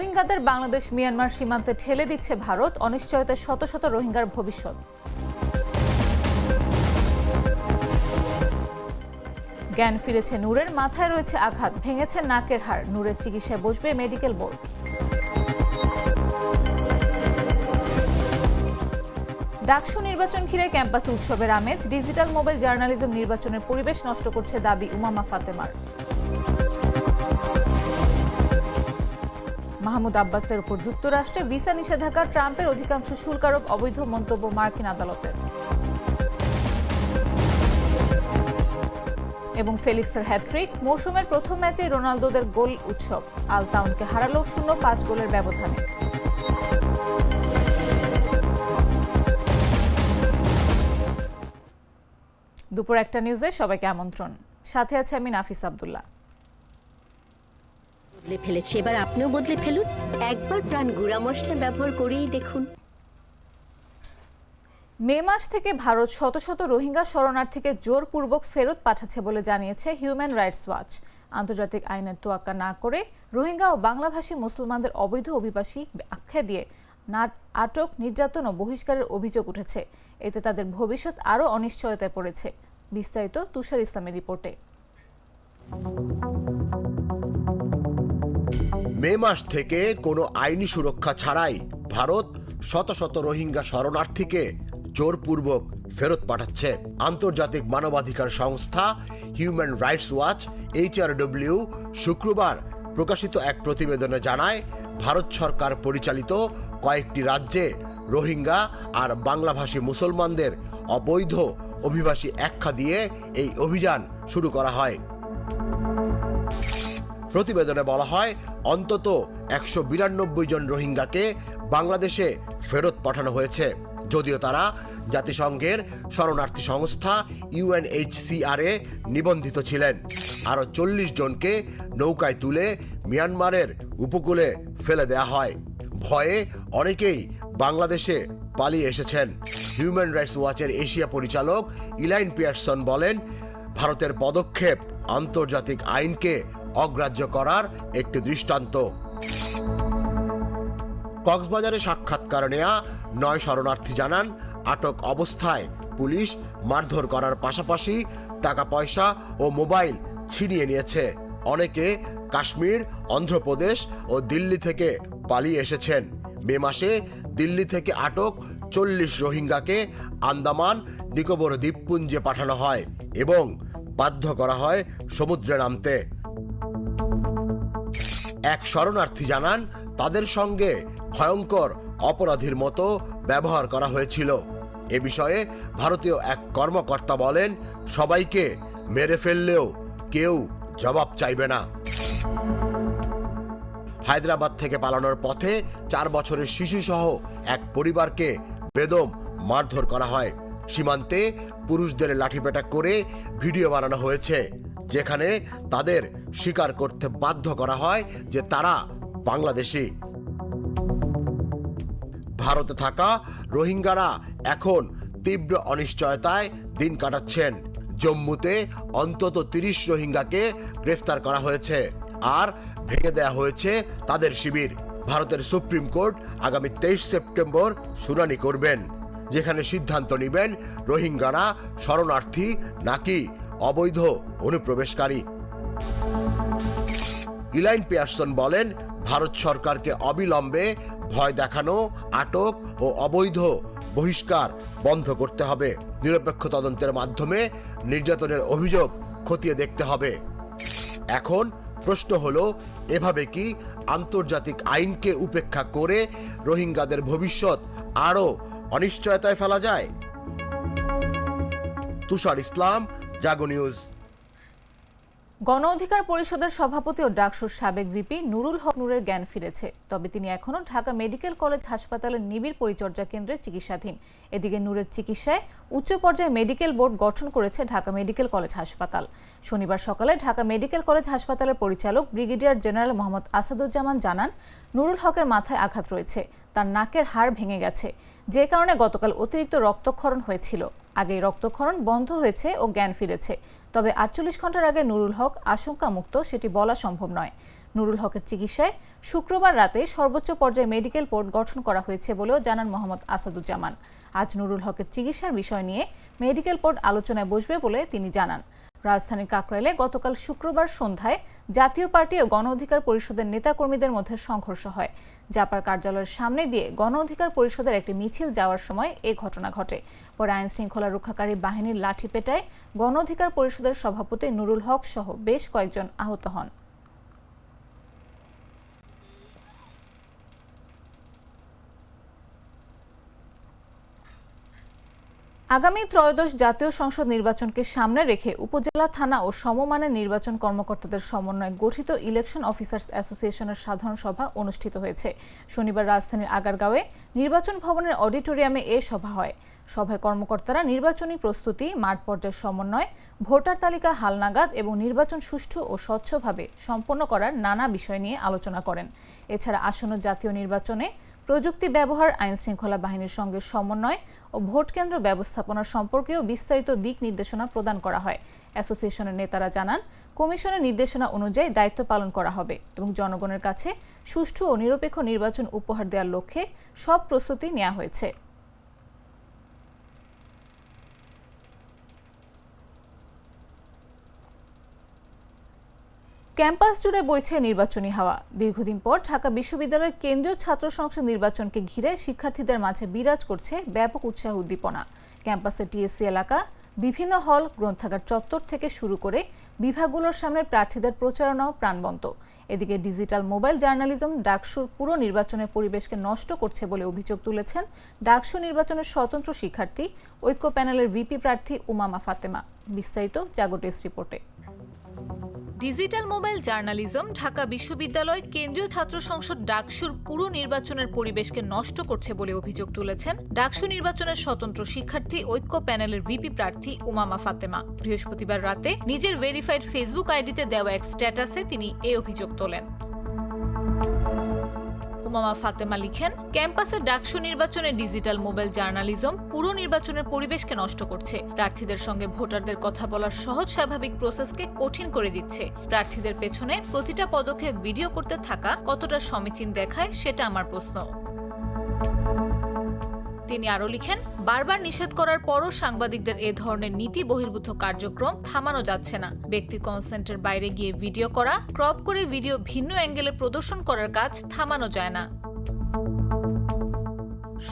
রোহিঙ্গাদের বাংলাদেশ মিয়ানমার সীমান্তে ঠেলে দিচ্ছে ভারত, অনিশ্চয়তায় শত শত রোহিঙ্গার ভবিষ্যৎ। জ্ঞান ফিরেছে নূরের, মাথায় রয়েছে আঘাত, ভেঙেছে নাকের হাড়। নূরের চিকিৎসায় বসবে মেডিকেল বোর্ড। ডাকসু নির্বাচন ঘিরে ক্যাম্পাসে উৎসবের আমেজ, ডিজিটাল মোবাইল জার্নালিজম নির্বাচনের পরিবেশ নষ্ট করছে দাবি উমামা ফাতেমার। মাহমুদ আব্বাসের উপর যুক্তরাষ্ট্রে ভিসা নিষেধাজ্ঞা, ট্রাম্পের অধিকাংশ শুল্ক আরোপ অবৈধ মন্তব্য মার্কিন আদালতের। এবং ফেলিক্সের হ্যাট্রিক, মৌসুমের প্রথম ম্যাচে রোনালদোদের গোল উৎসব, আল তাউনকে হারালো 0-5 গোলের ব্যবধানে। দুপুর 1টা নিউজে সবাইকে আমন্ত্রণ। সাথে আছে আমি নাফিস আব্দুল্লাহ। বদলে ফেলেছে, এবার আপনিও বদলে ফেলুন। একবার প্রাণ গুঁড়া মশলা ব্যবহার করেই দেখুন। মে মাস থেকে ভারত শত শত রোহিঙ্গা শরণার্থীকে জোরপূর্বক ফেরত পাঠাচ্ছে বলে জানিয়েছে হিউম্যান রাইটস ওয়াচ। আন্তর্জাতিক আইনের তোয়াক্কা না করে রোহিঙ্গা ও বাংলাভাষী মুসলমানদের অবৈধ অভিবাসী আখ্যা দিয়ে আটক, নির্যাতন ও বহিষ্কারের অভিযোগ উঠেছে। এতে তাদের ভবিষ্যৎ আরও অনিশ্চয়তায় পড়েছে। বিস্তারিত তুষার ইসলামের রিপোর্টে। মে মাস থেকে কোনো আইনি সুরক্ষা ছাড়াই ভারত শত শত রোহিঙ্গা শরণার্থীকে জোরপূর্বক ফেরত পাঠাচ্ছে। আন্তর্জাতিক মানবাধিকার সংস্থা হিউম্যান রাইটস ওয়াচ HRW শুক্রবার প্রকাশিত এক প্রতিবেদনে জানায়, ভারত সরকার পরিচালিত কয়েকটি রাজ্যে রোহিঙ্গা আর বাংলাভাষী মুসলমানদের অবৈধ অভিবাসী আখ্যা দিয়ে এই অভিযান শুরু করা হয়। প্রতিবেদনে বলা হয়, অন্তত 192 জন রোহিঙ্গাকে বাংলাদেশে ফেরত পাঠানো হয়েছে, যদিও তারা জাতিসংঘের শরণার্থী সংস্থা UNHCR এ নিবন্ধিত ছিলেন। আরও 40 জনকে নৌকায় তুলে মিয়ানমারের উপকূলে ফেলে দেয়া হয়। ভয়ে অনেকেই বাংলাদেশে পালিয়ে এসেছেন। হিউম্যান রাইটস ওয়াচের এশিয়া পরিচালক ইলাইন পিয়ারসন বলেন, ভারতের পদক্ষেপ আন্তর্জাতিক আইনকে অগ্রাহ্য করার একটি দৃষ্টান্ত। কক্সবাজারে সাক্ষাৎকার নেয়া 9 শরণার্থী জানান, আটক অবস্থায় পুলিশ মারধর করার পাশাপাশি টাকা পয়সা ও মোবাইল ছিনিয়ে নিয়েছে। অনেকে কাশ্মীর, অন্ধ্রপ্রদেশ ও দিল্লি থেকে পালিয়ে এসেছেন। মে মাসে দিল্লি থেকে আটক 40 রোহিঙ্গাকে আন্দামান নিকোবর দ্বীপপুঞ্জে পাঠানো হয় এবং বাধ্য করা হয় সমুদ্রে নামতে। এক শরণার্থী জানান, তাদের সঙ্গে ভয়ঙ্কর অপরাধীর মতো ব্যবহার করা হয়েছিল। এ বিষয়ে ভারতীয় এক কর্মকর্তা বলেন, সবাইকে মেরে ফেললেও কেউ জবাব চাইবে না। হায়দ্রাবাদ থেকে পালানোর পথে 4 বছরের শিশুসহ এক পরিবারকে বেদম মারধর করা হয়। সীমান্তে পুরুষদের লাঠিপেটা করে ভিডিও বানানো হয়েছে, যেখানে তাদের স্বীকার করতে বাধ্য করা হয় যে তারা বাংলাদেশি। ভারতে থাকা রোহিঙ্গারা এখন তীব্র অনিশ্চয়তায় দিন কাটাচ্ছেন। জম্মুতে অন্তত 30 রোহিঙ্গাকে গ্রেফতার করা হয়েছে আর ভেঙে দেয়া হয়েছে তাদের শিবির। ভারতের সুপ্রিম কোর্ট আগামী 23 সেপ্টেম্বর শুনানি করবেন, যেখানে সিদ্ধান্ত নেবেন রোহিঙ্গারা শরণার্থী নাকি অবৈধ অনুপ্রবেশকারী। ইলাইন পিয়ারসন বলেন, ভারত সরকারকে অবিলম্বে ভয় দেখানো, আটক ও অবৈধ বহিষ্কার বন্ধ করতে হবে। নিরপেক্ষ তদন্তের মাধ্যমে নির্যাতনের অভিযোগ খতিয়ে দেখতে হবে। এখন প্রশ্ন হলো, এভাবে কি আন্তর্জাতিক আইনকে উপেক্ষা করে রোহিঙ্গাদের ভবিষ্যৎ আরও অনিশ্চয়তায় ফেলা যায়? তুষার ইসলাম, জাগো নিউজ। গণ অধিকার পরিষদের সভাপতি ও ডাকসুর সাবেক ভিপি নুরুল হক নূরের জ্ঞান ফিরেছে, তবে তিনি এখনও ঢাকা মেডিকেল কলেজ হাসপাতালের নিবিড় পরিচর্যা কেন্দ্রে চিকিৎসাধীন। এদিকে নূরের চিকিৎসায় উচ্চ পর্যায়ে মেডিকেল বোর্ড গঠন করেছে ঢাকা মেডিকেল কলেজ হাসপাতাল। শনিবার সকালে ঢাকা মেডিকেল কলেজ হাসপাতালের পরিচালক ব্রিগেডিয়ার জেনারেল মোহাম্মদ আসাদুজ্জামান জানান, নুরুল হকের মাথায় আঘাত রয়েছে, তার নাকের হাড় ভেঙে গেছে, যে কারণে গতকাল অতিরিক্ত রক্তক্ষরণ হয়েছিল। আগে রক্তক্ষরণ বন্ধ হয়েছে ও জ্ঞান ফিরেছে, তবে 48 ঘন্টার আগে নুরুল হক আশঙ্কামুক্ত সেটি বলা সম্ভব নয়। নুরুল হকের চিকিৎসায় শুক্রবার রাতে সর্বোচ্চ পর্যায়ে মেডিকেল বোর্ড গঠন করা হয়েছে বলেও জানান মোহাম্মদ আসাদুজ্জামান। আজ নুরুল হকের চিকিৎসার বিষয় নিয়ে মেডিকেল বোর্ড আলোচনায় বসবে বলে তিনি জানান। রাজধানীর কাকরাইলে গতকাল শুক্রবার সন্ধ্যায় জাতীয় পার্টি ও গণ অধিকার পরিষদের নেতাকর্মীদের মধ্যে সংঘর্ষ হয়। জাপার কার্যালয়ের সামনে দিয়ে গণ অধিকার পরিষদের একটি মিছিল যাওয়ার সময় এ ঘটনা ঘটে। পরে আইন শৃঙ্খলা রক্ষাকারী বাহিনীর লাঠি পেটায় গণ অধিকার পরিষদের সভাপতি নুরুল হক সহ বেশ কয়েকজন আহত হন। আগামী ত্রয়োদশ জাতীয় সংসদ নির্বাচনকে সামনে রেখে উপজেলা, থানা ও সমমানের নির্বাচন কর্মকর্তাদের সমন্বয়ে গঠিত ইলেকশন অফিসার্স অ্যাসোসিয়েশনের সাধারণ সভা অনুষ্ঠিত হয়েছে। শনিবার রাজধানীর আগারগাঁওয়ে নির্বাচন ভবনের অডিটোরিয়ামে এ সভা হয়। সভায় কর্মকর্তারা নির্বাচনী প্রস্তুতি, মাঠ পর্যায়ের সমন্বয়, ভোটার তালিকা হালনাগাদ এবং নির্বাচন সুষ্ঠু ও স্বচ্ছভাবে সম্পন্ন করার নানা বিষয় নিয়ে আলোচনা করেন। এছাড়া আসন্ন জাতীয় নির্বাচনে প্রযুক্তি ব্যবহার, আইন শৃঙ্খলা বাহিনীর সঙ্গে সমন্বয় ও ভোট কেন্দ্র ব্যবস্থাপনা সম্পর্কেও বিস্তারিত দিক নির্দেশনা প্রদান করা হয়। অ্যাসোসিয়েশনের নেতারা জানান, কমিশনের নির্দেশনা অনুযায়ী দায়িত্ব পালন করা হবে এবং জনগণের কাছে সুষ্ঠু ও নিরপেক্ষ নির্বাচন উপহার দেওয়ার লক্ষ্যে সব প্রস্তুতি নেওয়া হয়েছে। ক্যাম্পাস জুড়ে বইছে নির্বাচনী হাওয়া। দীর্ঘদিন পর ঢাকা বিশ্ববিদ্যালয়ের কেন্দ্রীয় ছাত্র সংসদ নির্বাচনকে ঘিরে শিক্ষার্থীদের মাঝে বিরাজ করছে ব্যাপক উৎসাহ উদ্দীপনা। ক্যাম্পাসের টিএসসি এলাকা, বিভিন্ন হল, গ্রন্থাগার চত্বর থেকে শুরু করে বিভাগগুলোর সামনে প্রার্থীদের প্রচারণাও প্রাণবন্ত। এদিকে ডিজিটাল মোবাইল জার্নালিজম ডাকসুর পুরো নির্বাচনের পরিবেশকে নষ্ট করছে বলে অভিযোগ তুলেছেন ডাকসু নির্বাচনের স্বতন্ত্র শিক্ষার্থী ঐক্য প্যানেলের ভিপি প্রার্থী উমামা ফাতেমা। বিস্তারিত জাগো ডেস্ক রিপোর্টে। ডিজিটাল মোবাইল জার্নালিজম ঢাকা বিশ্ববিদ্যালয় কেন্দ্রীয় ছাত্র সংসদ ডাকসুর পুরো নির্বাচনের পরিবেশকে নষ্ট করছে বলে অভিযোগ তুলেছেন ডাকসু নির্বাচনের স্বতন্ত্র শিক্ষার্থী ঐক্য প্যানেলের ভিপি প্রার্থী উমামা ফাতেমা। বৃহস্পতিবার রাতে নিজের ভেরিফাইড ফেসবুক আইডিতে দেওয়া এক স্ট্যাটাসে তিনি এই অভিযোগ তোলেন। উমামা ফাতেমা লিখেন, ক্যাম্পাসে ডাকসু নির্বাচনে ডিজিটাল মোবাইল জার্নালিজম পুরো নির্বাচনের পরিবেশকে নষ্ট করছে। প্রার্থীদের সঙ্গে ভোটারদের কথা বলার সহজ স্বাভাবিক প্রসেসকে কঠিন করে দিচ্ছে। প্রার্থীদের পেছনে প্রতিটা পদক্ষেপ ভিডিও করতে থাকা কতটা সমীচীন দেখায় সেটা আমার প্রশ্ন। তিনি আরও লিখেন, বারবার নিষেধ করার পরও সাংবাদিকদের এ ধরনের নীতি বহির্ভূত কার্যক্রম থামানো যাচ্ছে না। ব্যক্তির কনসেন্টের বাইরে গিয়ে ভিডিও করা, ক্রপ করে ভিডিও ভিন্ন অ্যাঙ্গেলে প্রদর্শন করার কাজ থামানো যায় না।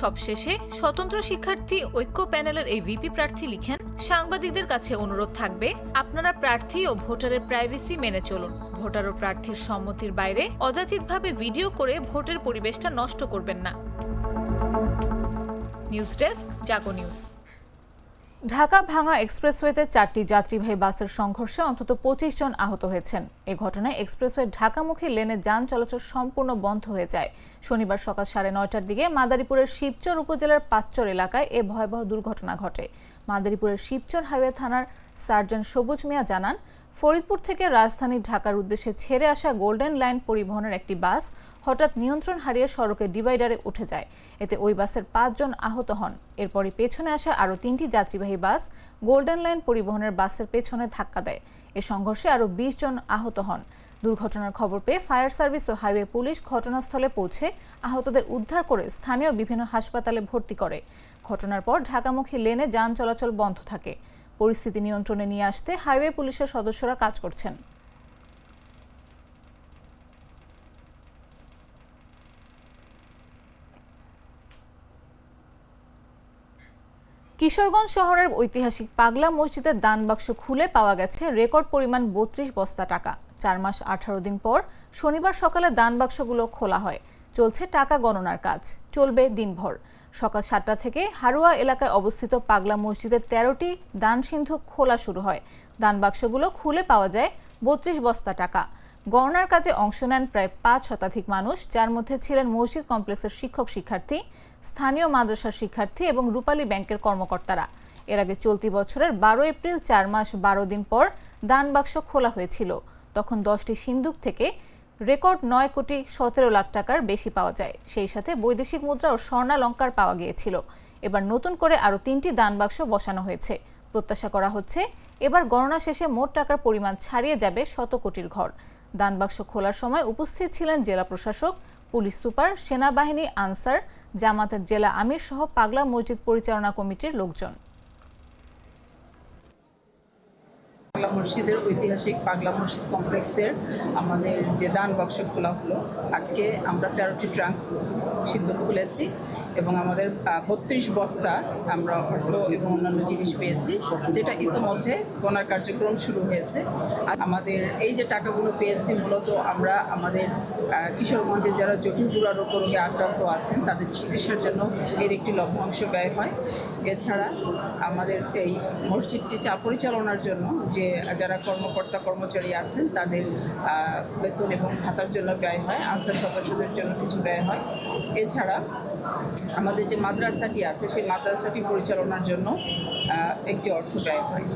সবশেষে স্বতন্ত্র শিক্ষার্থী ঐক্য প্যানেলের এই ভিপি প্রার্থী লিখেন, সাংবাদিকদের কাছে অনুরোধ থাকবে, আপনারা প্রার্থী ও ভোটারের প্রাইভেসি মেনে চলুন। ভোটার ও প্রার্থীর সম্মতির বাইরে অযাচিতভাবে ভিডিও করে ভোটের পরিবেশটা নষ্ট করবেন না। নিউজ ডেস্ক, জাগো নিউজ। ঢাকা ভাঙা এক্সপ্রেসওয়েতে 4টি যাত্রীবাহী বাসের সংঘর্ষে অন্তত 25 জন আহত হয়েছেন। এ ঘটনায় এক্সপ্রেসওয়ে ঢাকামুখী লেনে যান চলাচল সম্পূর্ণ বন্ধ হয়ে যায়। শনিবার সকাল 9:30টার দিকে মাদারীপুরের শিবচর উপজেলার পাঁচচর এলাকায় এ ভয়াবহ দুর্ঘটনা ঘটে। মাদারীপুরের শিবচর হাইওয়ে থানার সার্জেন্ট সবুজ মিয়া জানান, ফরিদপুর থেকে রাজধানী ঢাকার উদ্দেশ্যে ছেড়ে আসা গোল্ডেন লাইন পরিবহনের একটি বাস হঠাৎ নিয়ন্ত্রণ হারিয়ে সড়কের ডিভাইডারে উঠে যায়। এতে ওই বাসের 5 জন আহত হন। এরপরই পেছনে আসা আরও 3টি যাত্রীবাহী বাস গোল্ডেন লাইন পরিবহনের বাসের পেছনে ধাক্কা দেয়। এ সংঘর্ষে আরও 20 জন আহত হন। দুর্ঘটনার খবর পেয়ে ফায়ার সার্ভিস ও হাইওয়ে পুলিশ ঘটনাস্থলে পৌঁছে আহতদের উদ্ধার করে স্থানীয় বিভিন্ন হাসপাতালে ভর্তি করে। ঘটনার পর ঢাকামুখী লেনে যান চলাচল বন্ধ থাকে। পরিস্থিতি নিয়ন্ত্রণে নিয়ে আসতে হাইওয়ে পুলিশের সদস্যরা কাজ করছেন। কিশোরগঞ্জ শহরের ঐতিহাসিক পাগলা মসজিদের দান বাক্স খুলে পাওয়া গেছে রেকর্ড পরিমাণ 32 বস্তা টাকা। 4 মাস 18 দিন পর শনিবার সকালে দান বাক্সগুলো খোলা হয়। চলছে টাকা গণনার কাজ, চলবে দিনভর। সকাল 7টা থেকে হারুয়া এলাকায় অবস্থিত পাগলা মসজিদের 13টি দান সিন্ধু খোলা শুরু হয়। দান বাক্সগুলো খুলে পাওয়া যায় 32 বস্তা টাকা। গণনার কাজে অংশ নেন প্রায় 5 শতাধিক মানুষ, যার মধ্যে ছিলেন মসজিদ কমপ্লেক্সের শিক্ষক-শিক্ষার্থী, স্থানীয় মাদ্রাসার শিক্ষার্থী এবং রূপালী ব্যাংকের কর্মকর্তারা। এর আগে চলতি বছরের 12 এপ্রিল 4 মাস 12 দিন পর দান বাক্স খোলা হয়েছিল। তখন 10টি সিন্দুক থেকে রেকর্ড 9 কোটি 17 লাখ টাকার বেশি পাওয়া যায়। সেই সাথে বৈদেশিক মুদ্রা ও স্বর্ণালংকার পাওয়া গিয়েছিল। এবার নতুন করে আরও 3টি দান বাক্স বসানো হয়েছে। প্রত্যাশা করা হচ্ছে এবার গণনা শেষে মোট টাকার পরিমাণ ছাড়িয়ে যাবে 100 কোটির ঘর। দানবাক্স খোলার সময় উপস্থিত ছিলেন জেলা প্রশাসক, পুলিশ সুপার, সেনাবাহিনী, আনসার, জামাতের জেলা আমির সহ পাগলা মসজিদ পরিচালনা কমিটির লোকজন। পাগলা মসজিদের ঐতিহাসিক পাগলা মসজিদ কমপ্লেক্সের আমাদের যে দান বাক্স খোলা হলো, আজকে আমরা 13টি ট্রাঙ্ক সিন্দুক খুলেছি এবং আমাদের 32 বস্তা আমরা অর্থ এবং অন্যান্য জিনিস পেয়েছি, যেটা ইতিমধ্যে গণার কার্যক্রম শুরু হয়েছে। আর আমাদের এই যে টাকাগুলো পেয়েছি মূলত আমরা আমাদের কিশোরগঞ্জে যারা জটিল দুরারোগ্য রোগে আক্রান্ত আছেন তাদের চিকিৎসার জন্য এর একটি লভ্যাংশ ব্যয় হয়। এছাড়া আমাদের এই মসজিদটি পরিচালনার জন্য যে যারা কর্মকর্তা কর্মচারী আছেন তাদের বেতন এবং ভাতার জন্য ব্যয় হয়, আনসার সদস্যদের জন্য কিছু ব্যয় হয়। এছাড়া আমাদের যে মাদ্রাসাটি আছে সেই মাদ্রাসাটি পরিচালনার জন্য একটি অর্থ ব্যয় হয়।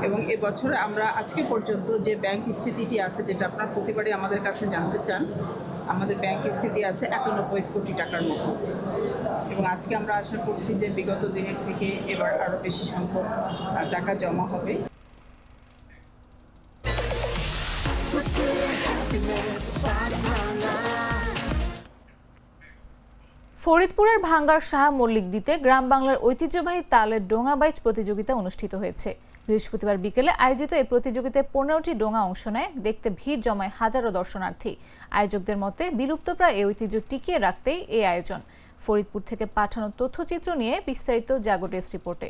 এবং এবছর আমরা আজকে পর্যন্ত যে ব্যাংক স্থিতিটি আছে, যেটা আপনারা প্রতিবারই আমাদের কাছে জানতে চান, আমাদের ব্যাংক স্থিতি আছে 91 কোটি টাকার মতো। এবং আজকে আমরা আশা করছি যে বিগত দিনের থেকে এবার আরও বেশি সংখ্যক টাকা জমা হবে। ফরিদপুরের ভাঙ্গার শাহ মল্লিক দ্বীপে গ্রাম বাংলার ঐতিহ্যবাহী তালের ডোঙা বাইচ প্রতিযোগিতা অনুষ্ঠিত হয়েছে। বৃহস্পতিবার বিকেলে আয়োজিত এই প্রতিযোগিতায় 15টি ডোঙা অংশ নেয়। দেখতে ভিড় জমায় হাজারো দর্শনার্থী। আয়োজকদের মতে বিলুপ্তপ্রায় এই ঐতিহ্য টিকিয়ে রাখতেই এই আয়োজন। ফরিদপুর থেকে পাঠানো তথ্যচিত্র নিয়ে বিস্তারিত জাগো ডেস্ক রিপোর্টে।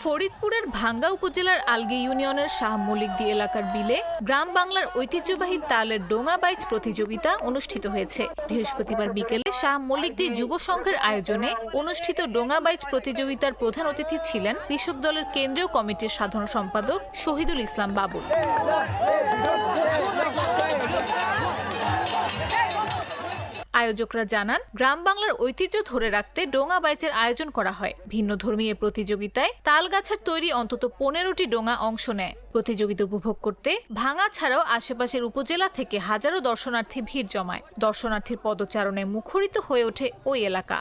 ফরিদপুরের ভাঙ্গা উপজেলার আলগী ইউনিয়নের শাহ মল্লিকদি এলাকার বিলে গ্রাম বাংলার ঐতিহ্যবাহী তালের ডোঙা বাইচ প্রতিযোগিতা অনুষ্ঠিত হয়েছে। বৃহস্পতিবার বিকেলে শাহ মল্লিকদি যুব সংঘের আয়োজনে অনুষ্ঠিত ডোঙা বাইচ প্রতিযোগিতার প্রধান অতিথি ছিলেন কৃষক দলের কেন্দ্রীয় কমিটির সাধারণ সম্পাদক শহীদুল ইসলাম বাবুল। আয়োজকরা জানান, গ্রাম বাংলার ঐতিহ্য ধরে রাখতে ডোঙা বাইচের আয়োজন করা হয়। ভিন্ন ধর্মী এ প্রতিযোগিতায় তাল গাছের তৈরি অন্তত 15টি ডোঙা অংশ নেয়। প্রতিযোগিতা উপভোগ করতে ভাঙ্গা ছাড়াও আশেপাশের উপজেলা থেকে হাজারো দর্শনার্থী ভিড় জমায়। দর্শনার্থীর পদচারণে মুখরিত হয়ে ওঠে ওই এলাকা।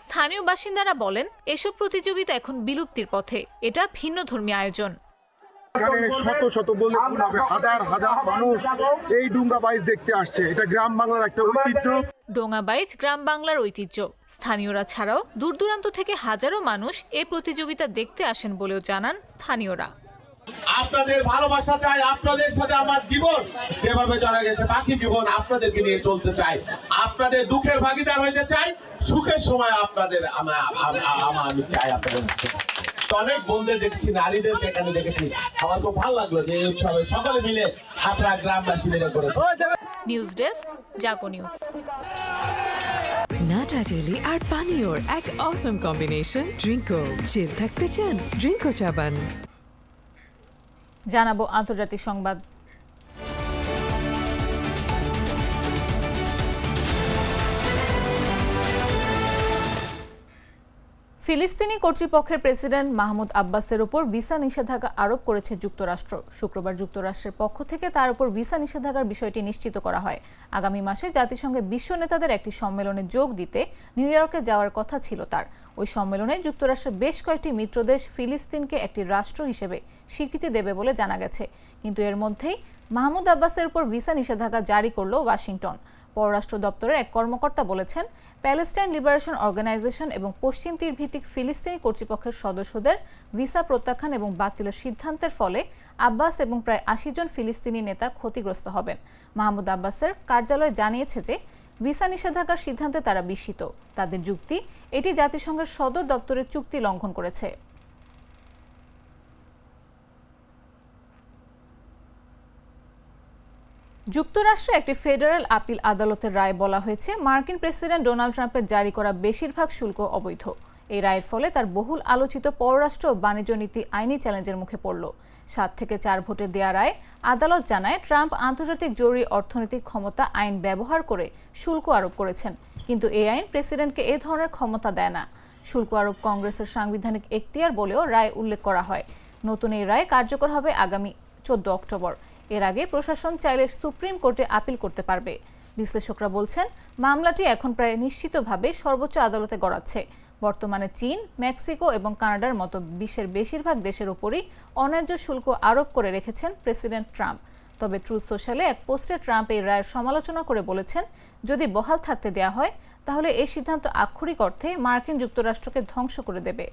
স্থানীয় বাসিন্দারা বলেন, এসব প্রতিযোগিতা এখন বিলুপ্তির পথে। এটা ভিন্ন ধর্মী আয়োজন। এখানে শত শত বললে ভুল হবে, হাজার হাজার মানুষ এই ডোঙা বাইচ দেখতে আসছে। এটা গ্রাম বাংলার একটা ঐতিহ্য। ডোঙা বাইচ গ্রাম বাংলার ঐতিহ্য। স্থানীয়রা ছাড়াও দূর দূরান্ত থেকে হাজারো মানুষ এই প্রতিযোগিতা দেখতে আসেন বলেও জানান স্থানীয়রা। আপনাদের ভালোবাসা চাই, আপনাদের সাথে আমার জীবন যেভাবে জড়া গেছে বাকি জীবন আপনাদেরকে নিয়ে চলতে চাই, আপনাদের দুঃখের ভাগিদার হইতে চাই, সুখের সময় আপনাদের আমি চাই আপনাদের। অনেক বোনদের দেখেছি, নারীদের এখানে দেখেছি, আমার খুব ভালো লাগলো যে এই উৎসবে সকলে মিলে আপনারা গ্রামবাসী মিলে করেছে। নিউজ ডেস্ক, জাগো নিউজ। নাটা ডেলি আর পানীয়র এক অসম কম্বিনেশন ড্রিঙ্কো। চিল থাকতে চান, ড্রিঙ্কো চাবান। জানাবো আন্তর্জাতিক সংবাদ। ফিলিস্তিনি কর্তৃপক্ষের প্রেসিডেন্ট মাহমুদ আব্বাসের উপর ভিসা নিষেধাজ্ঞা আরোপ করেছে যুক্তরাষ্ট্র। শুক্রবার যুক্তরাষ্ট্রের পক্ষ থেকে তার উপর ভিসা নিষেধাজ্ঞার বিষয়টি নিশ্চিত করা হয়। আগামী মাসে জাতিসংঘের বিশ্ব নেতাদের একটি সম্মেলনে যোগ দিতে নিউ ইয়র্কে যাওয়ার কথা ছিল তার। ওই সম্মেলনে যুক্তরাষ্ট্রের বেশ কয়েকটি মিত্রদেশ ফিলিস্তিনকে একটি রাষ্ট্র হিসেবে স্বীকৃতি দেবে বলে জানা গেছে। কিন্তু এর মধ্যেই মাহমুদ আব্বাসের উপর ভিসা নিষেধাজ্ঞা জারি করল ওয়াশিংটন। পররাষ্ট্র দপ্তরের এক কর্মকর্তা বলেছেন, প্যালেস্টাইন লিবারেশন অর্গানাইজেশন এবং পশ্চিম তীর ভিত্তিক ফিলিস্তিনি কর্তৃপক্ষের সদস্যদের ভিসা প্রত্যাখ্যান এবং বাতিলের সিদ্ধান্তের ফলে আব্বাস এবং প্রায় 80 জন ফিলিস্তিনি নেতা ক্ষতিগ্রস্ত হবেন। মাহমুদ আব্বাসের কার্যালয় জানিয়েছে যে ভিসা নিষেধাজ্ঞার সিদ্ধান্তে তারা বিস্মিত। তাদের যুক্তি, এটি জাতিসংঘের সদর দপ্তরের চুক্তি লঙ্ঘন করেছে। যুক্তরাষ্ট্রে একটি ফেডারেল আপিল আদালতের রায় বলা হয়েছে, মার্কিন প্রেসিডেন্ট ডোনাল্ড ট্রাম্পের জারি করা বেশিরভাগ শুল্ক অবৈধ। এই রায়ের ফলে তার বহুল আলোচিত পররাষ্ট্র ও বাণিজ্য নীতি আইনি চ্যালেঞ্জের মুখে পড়ল। 7 থেকে 4 ভোটে দেয়া রায় আদালত জানায়, ট্রাম্প আন্তর্জাতিক জরুরি অর্থনৈতিক ক্ষমতা আইন ব্যবহার করে শুল্ক আরোপ করেছেন, কিন্তু এই আইন প্রেসিডেন্টকে এ ধরনের ক্ষমতা দেয় না। শুল্ক আরোপ কংগ্রেসের সাংবিধানিক এখতিয়ার বলেও রায় উল্লেখ করা হয়। নতুন এই রায় কার্যকর হবে আগামী 14 অক্টোবর। এর আগে প্রশাসন চাইলে সুপ্রিম কোর্টে আপিল করতে পারবে। বিশ্লেষকরা বলছেন, মামলাটি এখন প্রায় নিশ্চিতভাবে সর্বোচ্চ আদালতে গড়াচ্ছে। বর্তমানে চীন, মেক্সিকো এবং কানাডার মতো বিশ্বের বেশিরভাগ দেশের উপরই অন্যায্য শুল্ক আরোপ করে রেখেছেন প্রেসিডেন্ট ট্রাম্প। তবে ট্রুথ সোশ্যালে এক পোস্টে ট্রাম্প এই রায়ের সমালোচনা করে বলেছেন, যদি বহাল থাকতে দেয়া হয় তাহলে এই সিদ্ধান্ত আক্ষরিক অর্থে মার্কিন যুক্তরাষ্ট্রকে ধ্বংস করে দেবে।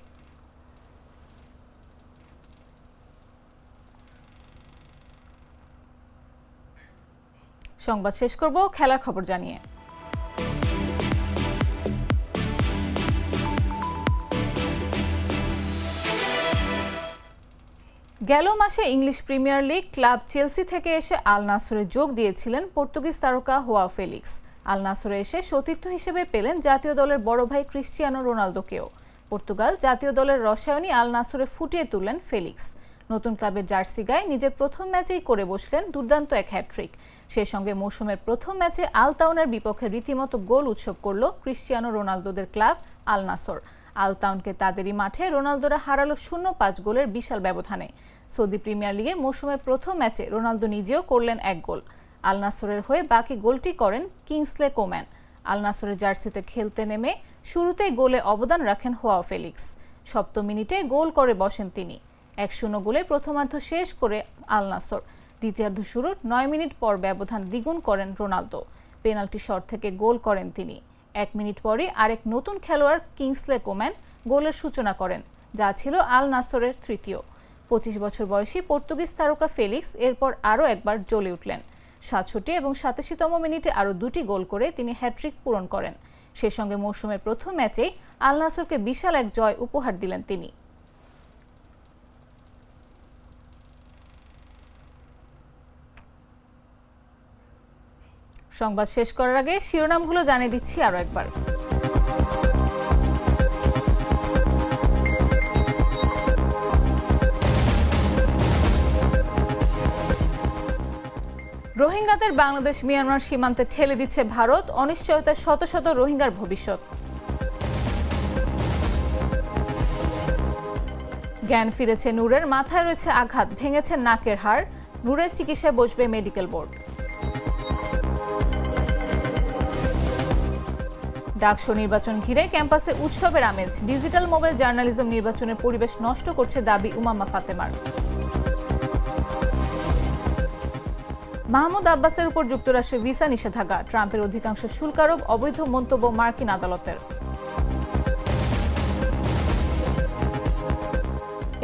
সংবাদ শেষ করব খেলার খবর জানিয়ে। গেল মাসে English premier league club Chelsea থেকে এসে আল নাসরে যোগ দিয়েছিলেন পর্তুগিজ তারকা হোয়াও ফেলিক্স। আল নাসরে এসে সতীর্থ হিসেবে পেলেন জাতীয় দলের বড় ভাই ক্রিস্টিয়ানো রোনালদোকেও। পর্তুগাল জাতীয় দলের রসায়নই আল নাসরে ফুটিয়ে তুললেন ফেলিক্স। নতুন ক্লাবের জার্সি গায়ে নিজের প্রথম ম্যাচেই করে বসলেন দুর্দান্ত এক হ্যাট্রিক। সেই সঙ্গে মৌসুমের প্রথম ম্যাচে আল তাউনের বিপক্ষে রীতিমতো গোল উৎসব করল ক্রিস্টিয়ানো রোনালদোদের ক্লাব আল নাসর। আল তাউনকে তাদেরই মাঠে রোনালদোরা হারালো 0-5 গোলের বিশাল ব্যবধানে। সৌদি প্রিমিয়ার লিগে মৌসুমের প্রথম ম্যাচে রোনালদো নিজেও করলেন 1 গোল। আল নাসরের হয়ে বাকি গোলটি করেন কিংসলে কোম্যান। আল নাসরের জার্সিতে খেলতে নেমে শুরুতেই গোলে অবদান রাখেন হোয়াও ফেলিক্স। 7 মিনিটে গোল করে বসেন তিনি। 1-0 গোলে প্রথমার্ধ শেষ করে আল নাসর। দ্বিতীয়ার্ধ শুরুর 9 মিনিট পর ব্যবধান দ্বিগুণ করেন রোনালদো। পেনাল্টি শট থেকে গোল করেন তিনি। 1 মিনিট পরে আরেক নতুন খেলোয়াড় কিংসলে কোম্যান গোলের সূচনা করেন, যা ছিল আল নাসরের তৃতীয়। 25 বছর বয়সী পর্তুগিজ তারকা ফেলিক্স এরপর আরও একবার জ্বলে উঠলেন। 67 এবং 87তম মিনিটে আরও 2টি গোল করে তিনি হ্যাট্রিক পূরণ করেন। সেই সঙ্গে মৌসুমের প্রথম ম্যাচেই আল নাসরকে বিশাল এক জয় উপহার দিলেন তিনি। সংবাদ শেষ করার আগে শিরোনামগুলো জানিয়ে দিচ্ছি আরও একবার। রোহিঙ্গাদের বাংলাদেশ মিয়ানমার সীমান্তে ঠেলে দিচ্ছে ভারত, অনিশ্চয়তায় শত শত রোহিঙ্গার ভবিষ্যৎ। জ্ঞান ফিরেছে নূরের, মাথায় রয়েছে আঘাত, ভেঙেছে নাকের হাড়। নূরের চিকিৎসায় বসবে মেডিকেল বোর্ড। ডাকসু নির্বাচন ঘিরে ক্যাম্পাসে উৎসবের আমেজ, ডিজিটাল মোবাইল জার্নালিজম নির্বাচনের পরিবেশ নষ্ট করছে দাবি উমামা ফাতেমার। মাহমুদ আব্বাসের উপর যুক্তরাষ্ট্রের ভিসা নিষেধাজ্ঞা, ট্রাম্পের অধিকাংশ শুল্ক আরোপ, অবৈধ মন্তব্য মার্কিন আদালতের।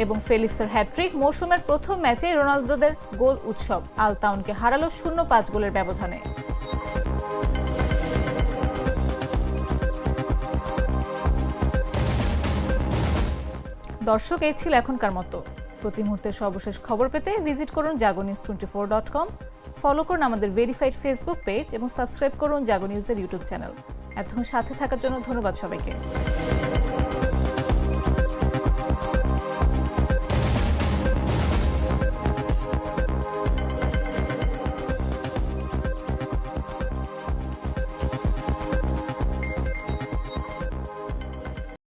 এবং ফেলিক্সের হ্যাট্রিক, মৌসুমের প্রথম ম্যাচে রোনালদোদের গোল উৎসব, আল তাউনকে হারালো 0-5 গোলের ব্যবধানে। দর্শক, এই ছিল এখনকার মতো। প্রতি মুহূর্তের সর্বশেষ খবর পেতে ভিজিট করুন jagonews24.com, ফলো করুন আমাদের ভেরিফাইড ফেসবুক পেজ এবং সাবস্ক্রাইব করুন জাগো নিউজের ইউটিউব চ্যানেল। এতক্ষণ সাথে থাকার জন্য ধন্যবাদ সবাইকে।